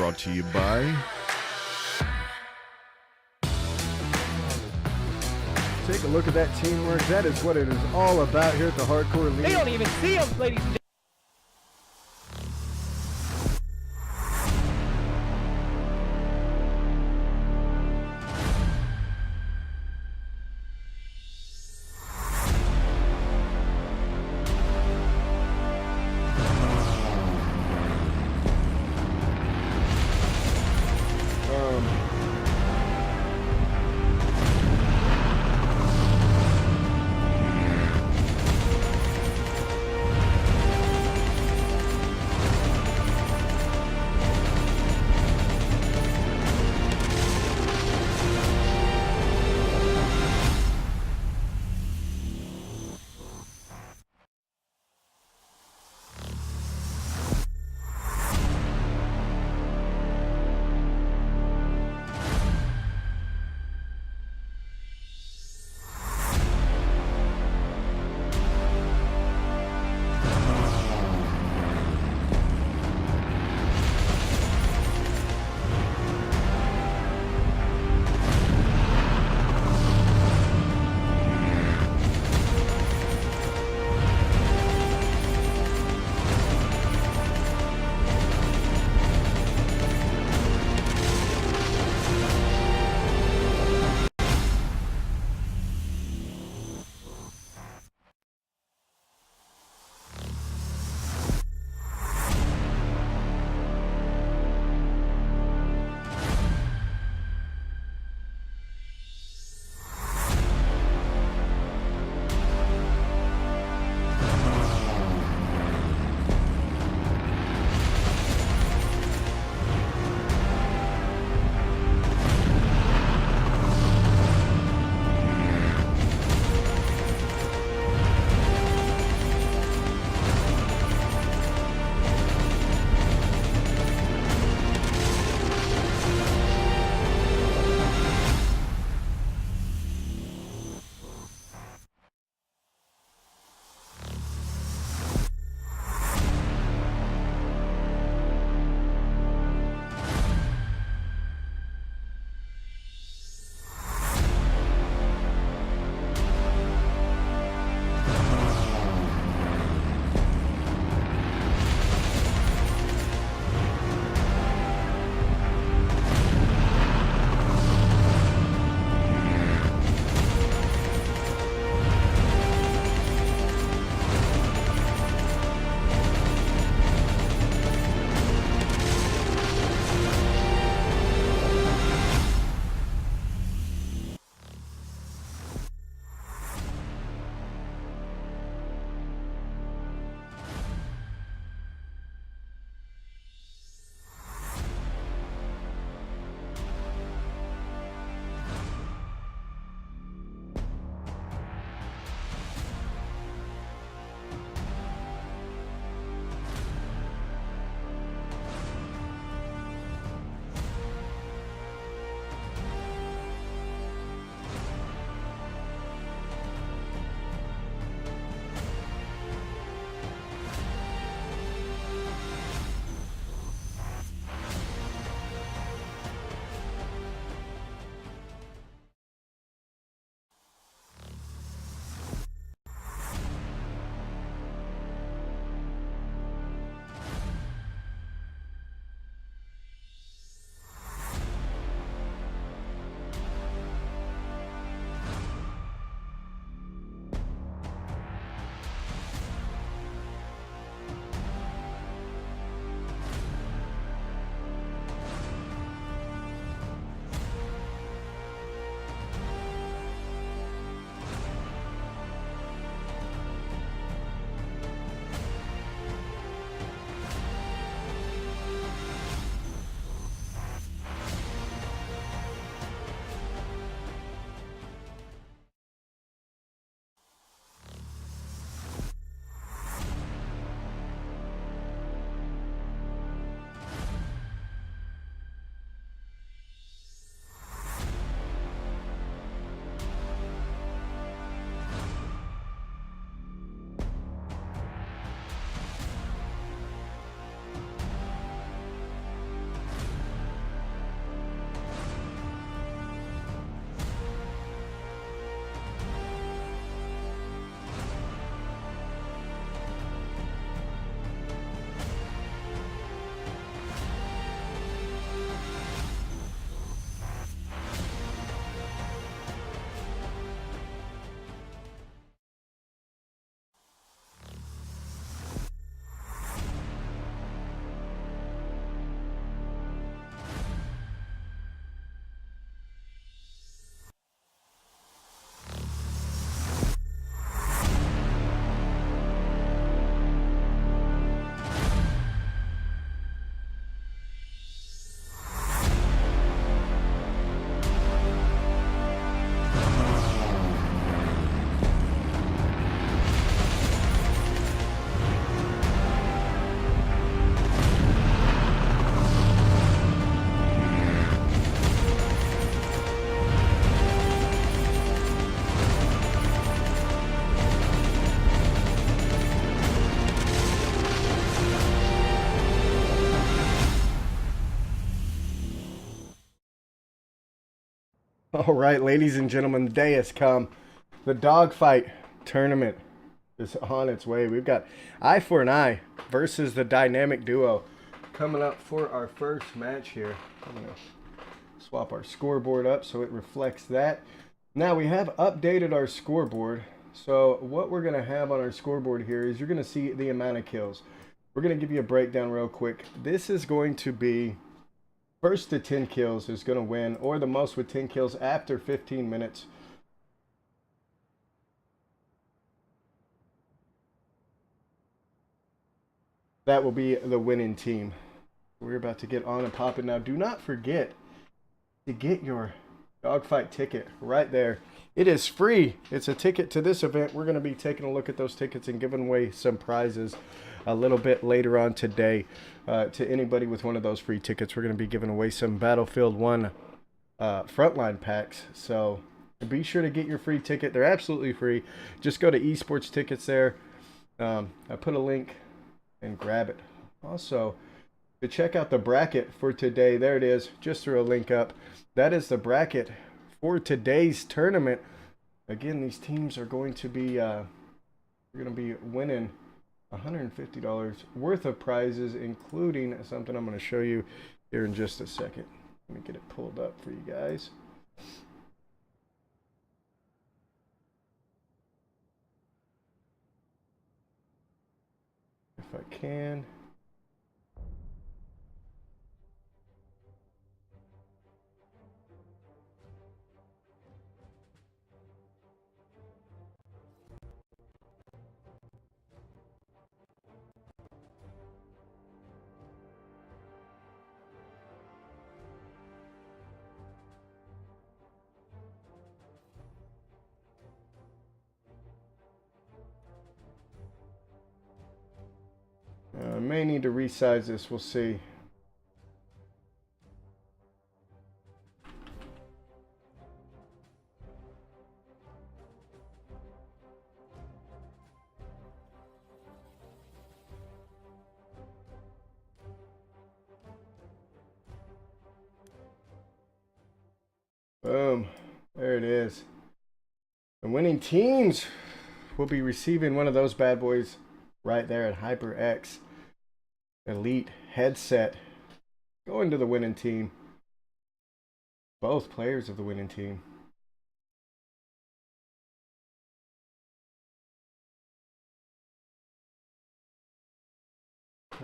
brought to you by Take a look at that teamwork. That is what it is all about here at the Hardcore League. They don't even see him, ladies and gentlemen. All right, ladies and gentlemen, the day has come. The Dogfight tournament is on its way. We've got I4NI versus the Dynamic Duo coming up for our first match here. I'm going to swap our scoreboard up so it reflects that. Now, we have updated our scoreboard. So what we're going to have on our scoreboard here is you're going to see the amount of kills. We're going to give you a breakdown real quick. This is going to be first to 10 kills is going to win, or the most with 10 kills after 15 minutes. That will be the winning team. We're about to get on and popping now. Do not forget to get your Dogfight ticket right there. It is free. It's a ticket to this event. We're going to be taking a look at those tickets and giving away some prizes a little bit later on today to anybody with one of those free tickets. We're going to be giving away some Battlefield 1 frontline packs. So be sure to get your free ticket. They're absolutely free. Just go to esports tickets there. I put a link and grab it. Also, to check out the bracket for today, there it is. Just threw a link up. That is the bracket for today's tournament. Again, these teams are going to be winning $150 worth of prizes, including something I'm going to show you here in just a second. Let me get it pulled up for you guys. If I can. I may need to resize this. We'll see. Boom. There it is. The winning teams will be receiving one of those bad boys right there at HyperX Elite headset. Going to the winning team. Both players of the winning team.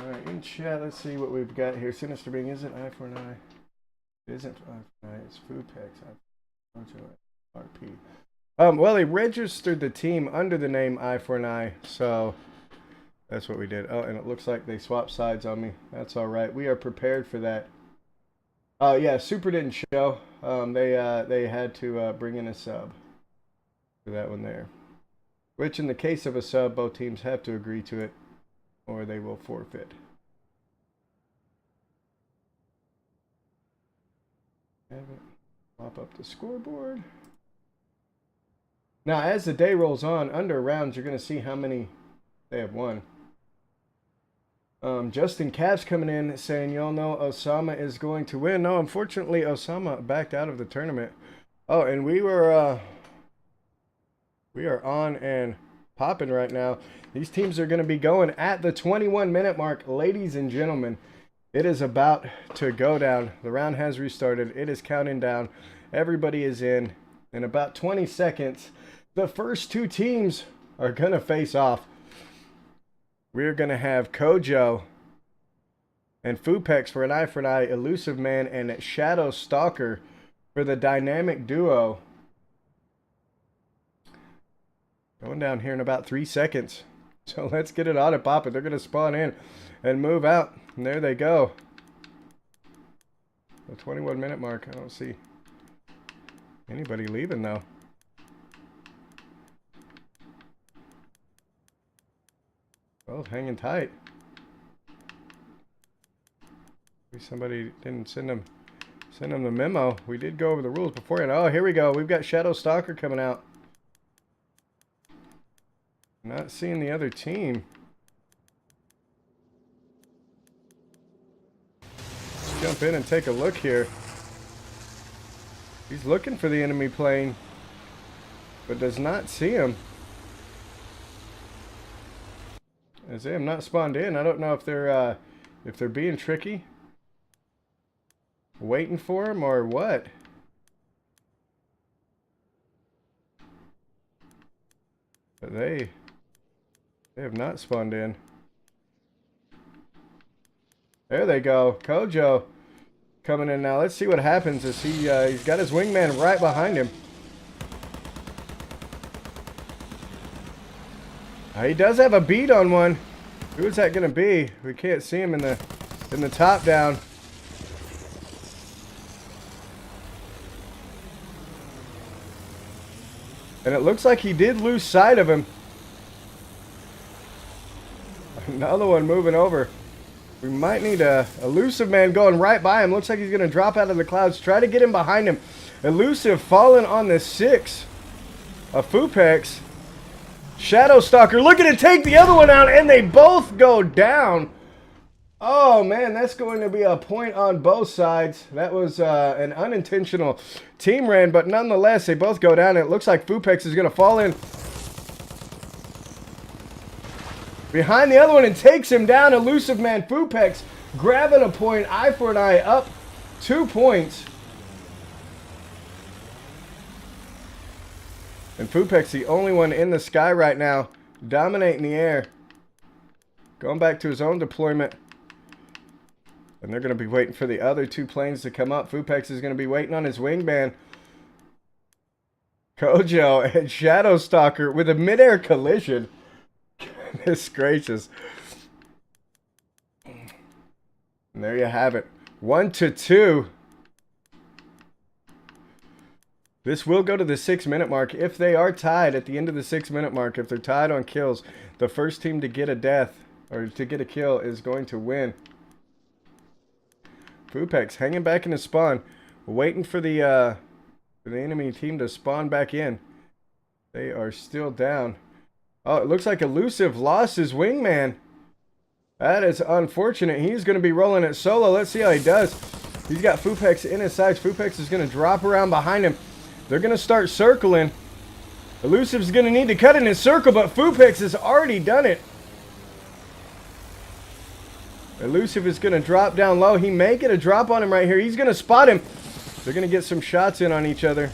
All right, in chat, let's see what we've got here. Sinister Being isn't I4NI. It isn't I4NI. It's Food Packs. RP. Well, they registered the team under the name I4NI, so that's what we did. Oh, and it looks like they swapped sides on me. That's all right. We are prepared for that. Yeah, Super didn't show. They had to bring in a sub for that one there. Which, in the case of a sub, both teams have to agree to it, or they will forfeit. Have it pop up the scoreboard. Now, as the day rolls on, under rounds, you're going to see how many they have won. Justin Cavs coming in saying, y'all know Osama is going to win. No, unfortunately, Osama backed out of the tournament. Oh, and we are on and popping right now. These teams are going to be going at the 21-minute mark. Ladies and gentlemen, it is about to go down. The round has restarted. It is counting down. Everybody is in. In about 20 seconds, the first two teams are going to face off. We're going to have Kojo and Fupex for an I4NI, Elusive Man, and Shadow Stalker for the Dynamic Duo. Going down here in about 3 seconds. So let's get it on and pop it. They're going to spawn in and move out. And there they go. The 21-minute mark. I don't see anybody leaving, though. Well, hanging tight. Maybe somebody didn't send them the memo. We did go over the rules beforehand. Oh, here we go. We've got Shadow Stalker coming out. Not seeing the other team. Let's jump in and take a look here. He's looking for the enemy plane, but does not see him. As they have not spawned in. I don't know if they're being tricky, waiting for him, or what. But they have not spawned in. There they go. Kojo coming in now. Let's see what happens as he's got his wingman right behind him. He does have a beat on one. Who is that going to be? We can't see him in the top down. And it looks like he did lose sight of him. Another one moving over. We might need a Elusive Man going right by him. Looks like he's going to drop out of the clouds. Try to get him behind him. Elusive falling on the 6 of Fupex. Shadow Stalker looking to take the other one out, and they both go down. Oh, man, that's going to be a point on both sides. That was an unintentional team ran, but nonetheless, they both go down. It looks like Fupex is going to fall in behind the other one and takes him down. Elusive Man Fupex grabbing a point. I4NI up 2 points. And Fupex, the only one in the sky right now, dominating the air. Going back to his own deployment. And they're going to be waiting for the other 2 planes to come up. Fupex is going to be waiting on his wingman. Kojo and Shadow Stalker with a midair collision. Goodness gracious. And there you have it. 1-2. This will go to the 6-minute mark. If they are tied at the end of the 6-minute mark, if they're tied on kills, the first team to get a death, or to get a kill, is going to win. Fupex hanging back in his spawn, waiting for the enemy team to spawn back in. They are still down. Oh, it looks like Elusive lost his wingman. That is unfortunate. He's going to be rolling it solo. Let's see how he does. He's got Fupex in his sights. Fupex is going to drop around behind him. They're going to start circling. Elusive's going to need to cut in his circle, but Fupex has already done it. Elusive is going to drop down low. He may get a drop on him right here. He's going to spot him. They're going to get some shots in on each other.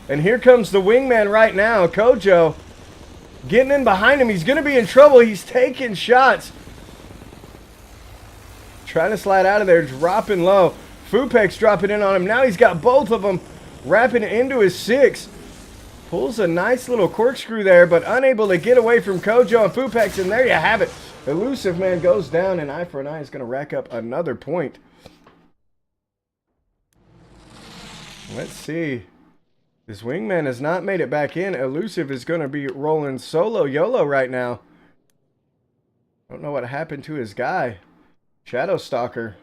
And here comes the wingman right now, Kojo. Getting in behind him. He's going to be in trouble. He's taking shots. Trying to slide out of there. Dropping low. Fupex dropping in on him. Now he's got both of them wrapping into his 6. Pulls a nice little corkscrew there, but unable to get away from Kojo and Fupex. And there you have it. Elusive Man goes down, and I4NI is going to rack up another point. Let's see. This wingman has not made it back in. Elusive is going to be rolling solo YOLO right now. Don't know what happened to his guy. Shadow Stalker.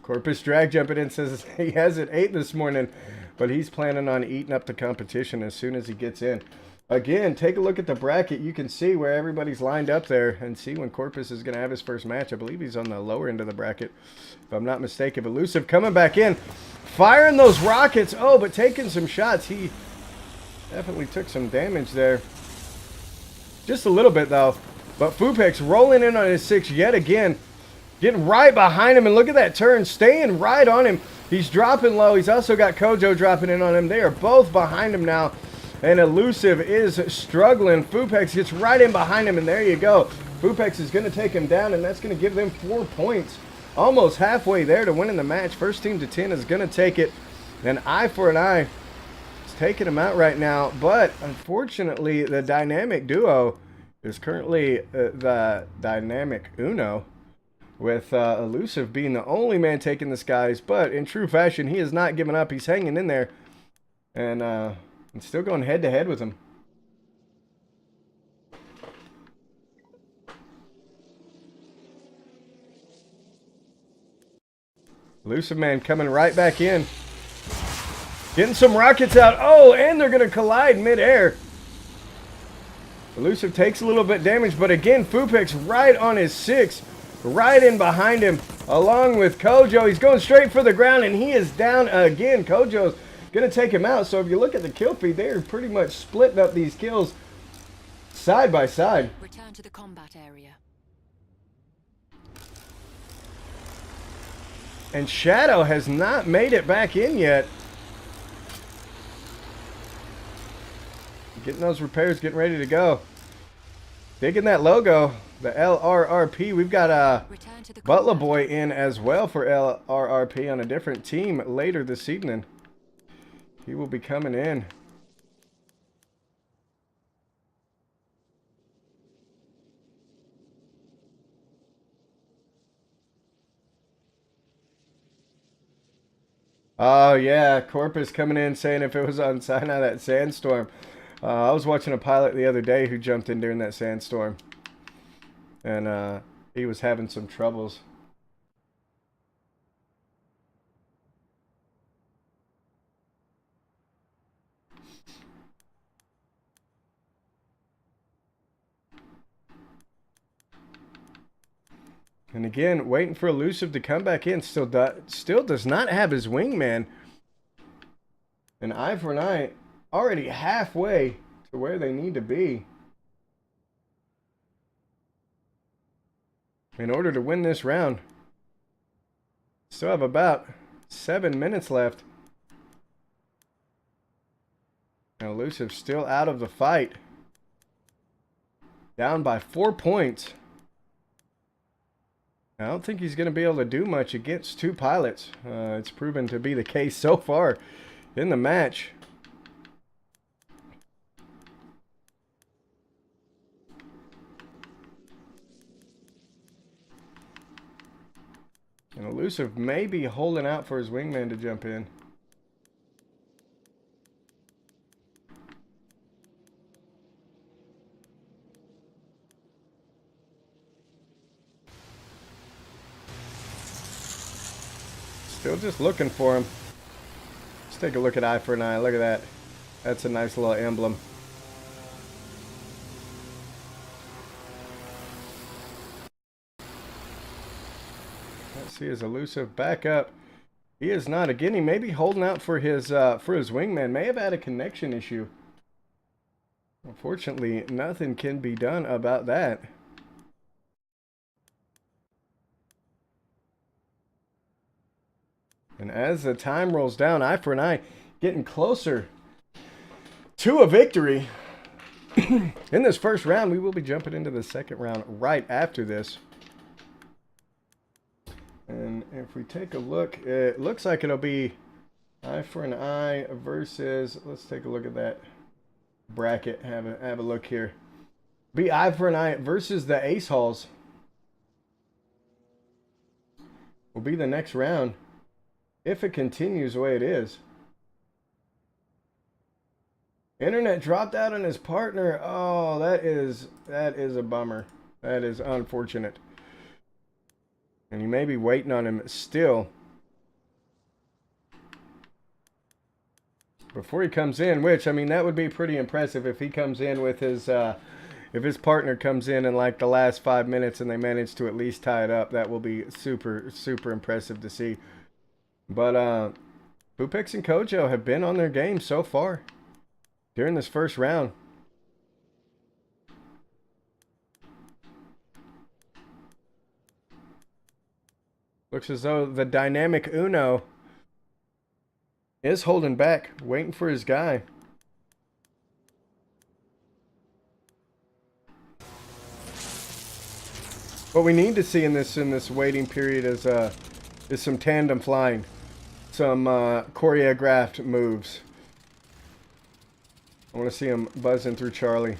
Corpus Drag jumping in says he hasn't ate this morning, but he's planning on eating up the competition as soon as he gets in. Again, take a look at the bracket. You can see where everybody's lined up there and see when Corpus is going to have his first match. I believe he's on the lower end of the bracket, if I'm not mistaken. Elusive coming back in, firing those rockets. Oh, but taking some shots. He definitely took some damage there. Just a little bit, though. But Fupex rolling in on his 6 yet again. Getting right behind him, and look at that turn, staying right on him. He's dropping low. He's also got Kojo dropping in on him. They are both behind him now, and Elusive is struggling. Fupex gets right in behind him, and there you go. Fupex is going to take him down, and that's going to give them 4 points. Almost halfway there to winning the match. First team to 10 is going to take it, and I4NI is taking him out right now. But unfortunately, the dynamic duo is currently the dynamic Uno, with Elusive being the only man taking the skies. But in true fashion, he has not given up. He's hanging in there, and still going head-to-head with him. Elusive Man coming right back in. Getting some rockets out. Oh, and they're going to collide midair. Elusive takes a little bit damage, but again, Fupix right on his 6, right in behind him, along with Kojo. He's going straight for the ground, and he is down again. Kojo's going to take him out. So if you look at the kill feed, they're pretty much splitting up these kills side by side. Return to the combat area. And Shadow has not made it back in yet. Getting those repairs, getting ready to go. Digging that logo, the LRRP. We've got Butler Boy in as well for LRRP on a different team later this evening. He will be coming in. Oh yeah, Corpus coming in saying if it was on Sinai, that sandstorm. I was watching a pilot the other day who jumped in during that sandstorm. And he was having some troubles. And again, waiting for Elusive to come back in. Still does not have his wingman. And I4NI already halfway to where they need to be in order to win this round. Still have about 7 minutes left. And Elusive still out of the fight. Down by 4 points. I don't think he's going to be able to do much against two pilots. It's proven to be the case so far in the match. And Elusive may be holding out for his wingman to jump in. Still just looking for him. Let's take a look at I4NI. Look at that. That's a nice little emblem. Let's see his Elusive back up. He is not. Again, he may be holding out for his wingman. May have had a connection issue. Unfortunately, nothing can be done about that. And as the time rolls down, I4NI getting closer to a victory. In this first round, we will be jumping into the second round right after this. And if we take a look, it looks like it'll be I4NI versus, let's take a look at that bracket. Have a look here. Be I4NI versus the Ace Halls. Will be the next round. If it continues the way it is. Internet dropped out on his partner. Oh, that is a bummer. That is unfortunate. And you may be waiting on him still. Before he comes in, which, I mean, that would be pretty impressive if he comes in with his, if his partner comes in like the last 5 minutes and they manage to at least tie it up. That will be super, super impressive to see. But Fupix and Kojo have been on their game so far during this first round. Looks as though the dynamic Uno is holding back, waiting for his guy. What we need to see in this waiting period is some tandem flying. Some choreographed moves. I want to see him buzzing through Charlie,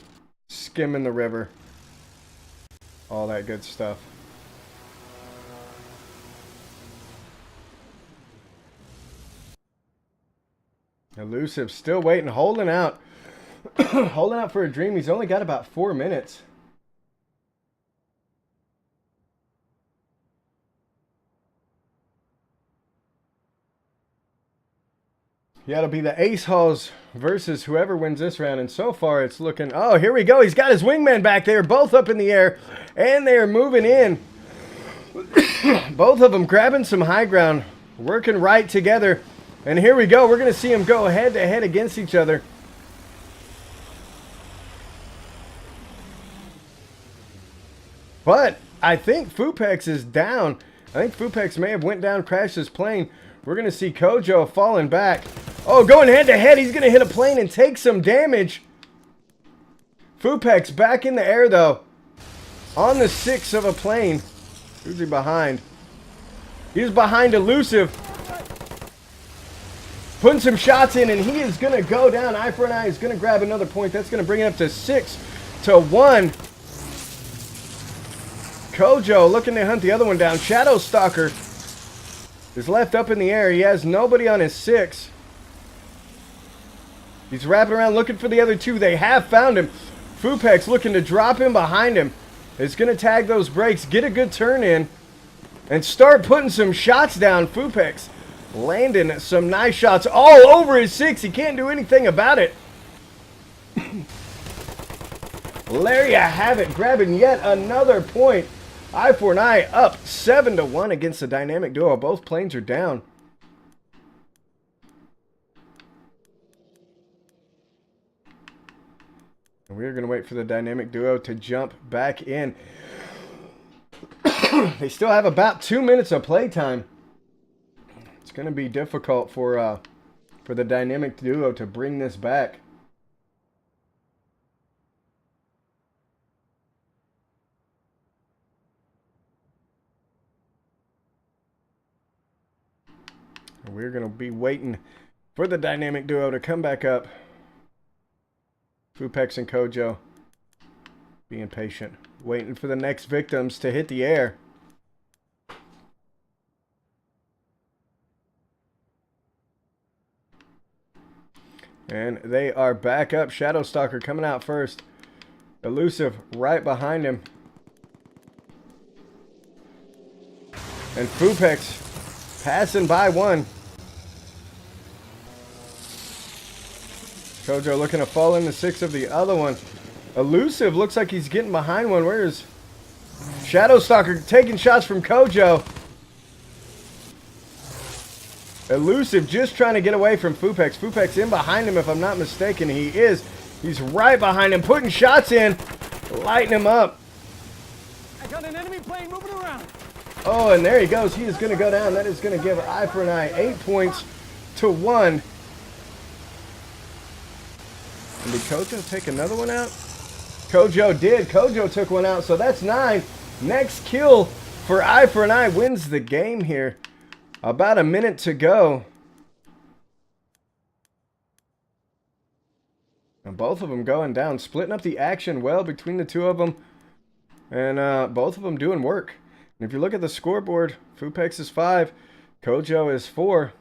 skimming the river, all that good stuff. Elusive still waiting, holding out, holding out for a dream. He's only got about 4 minutes. Yeah, it'll be the Ace Halls versus whoever wins this round. And so far, it's looking... Oh, here we go. He's got his wingman back there, both up in the air. And they're moving in. Both of them grabbing some high ground, working right together. And here we go. We're going to see them go head-to-head against each other. But I think Fupex is down. I think Fupex may have went down, crashed his plane. We're going to see Kojo falling back. Oh, going head-to-head. He's going to hit a plane and take some damage. Fupex back in the air, though. On the 6 of a plane. Who's he behind? He's behind Elusive. Putting some shots in, and he is going to go down. I4NI is going to grab another point. That's going to bring it up to 6-1. Kojo looking to hunt the other one down. Shadow Stalker is left up in the air. He has nobody on his 6. He's wrapping around looking for the other 2. They have found him. Fupex looking to drop him behind him. Is going to tag those brakes, get a good turn in, and start putting some shots down. Fupex landing some nice shots all over his 6. He can't do anything about it. There you have it, grabbing yet another point. I4NI up 7-1 against the dynamic duo. Both planes are down. And we're going to wait for the dynamic duo to jump back in. They still have about 2 minutes of playtime. It's going to be difficult for the dynamic duo to bring this back. And we're going to be waiting for the dynamic duo to come back up. Fupex and Kojo being patient, waiting for the next victims to hit the air. And they are back up. Shadow Stalker coming out first. Elusive right behind him. And Fupex passing by one. Kojo looking to fall in the 6 of the other one. Elusive looks like he's getting behind one. Where is Shadow Stalker taking shots from Kojo? Elusive just trying to get away from Fupex. Fupex in behind him, if I'm not mistaken. He is. He's right behind him, putting shots in, lighting him up. I got an enemy plane moving around. Oh, and there he goes. He is going to go down. That is going to give I4NI 8 points to 1. And did Kojo take another one out? Kojo did. Kojo took one out, so that's 9. Next kill for I4NI wins the game here. About a minute to go. And both of them going down, splitting up the action well between the 2 of them. And both of them doing work. And if you look at the scoreboard, Fupex is 5, Kojo is 4.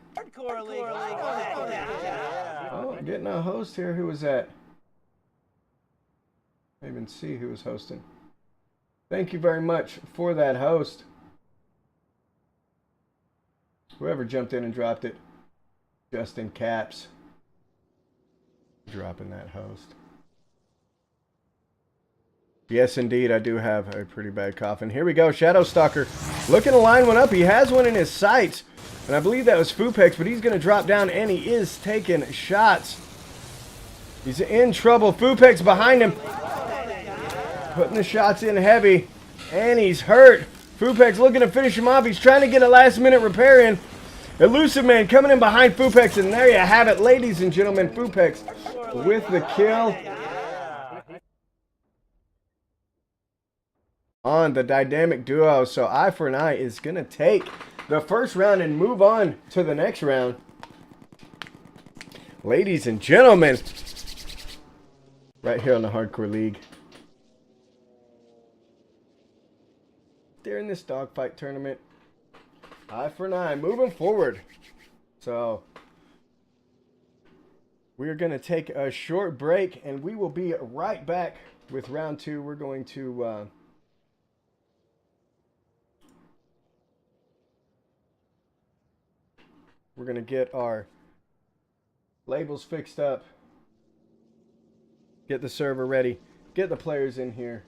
Oh, getting a host here. Who was that? I didn't even see who was hosting. Thank you very much for that host. Whoever jumped in and dropped it. Just in caps. Dropping that host. Yes, indeed, I do have a pretty bad cough. And here we go. Shadow Stalker looking to line one up. He has one in his sights. And I believe that was Fupex, but he's going to drop down, and he is taking shots. He's in trouble. Fupex behind him. Putting the shots in heavy. And he's hurt. Fupex looking to finish him off. He's trying to get a last-minute repair in. Elusive Man coming in behind Fupex, and there you have it, ladies and gentlemen. Fupex with the kill on the dynamic duo. So I4NI is going to take the first round and move on to the next round. Ladies and gentlemen, right here on the Hardcore League. During this dogfight tournament, I4NI moving forward. So we're going to take a short break, and we will be right back with round 2. We're going to get our Labels fixed up. Get the server ready. Get the players in here.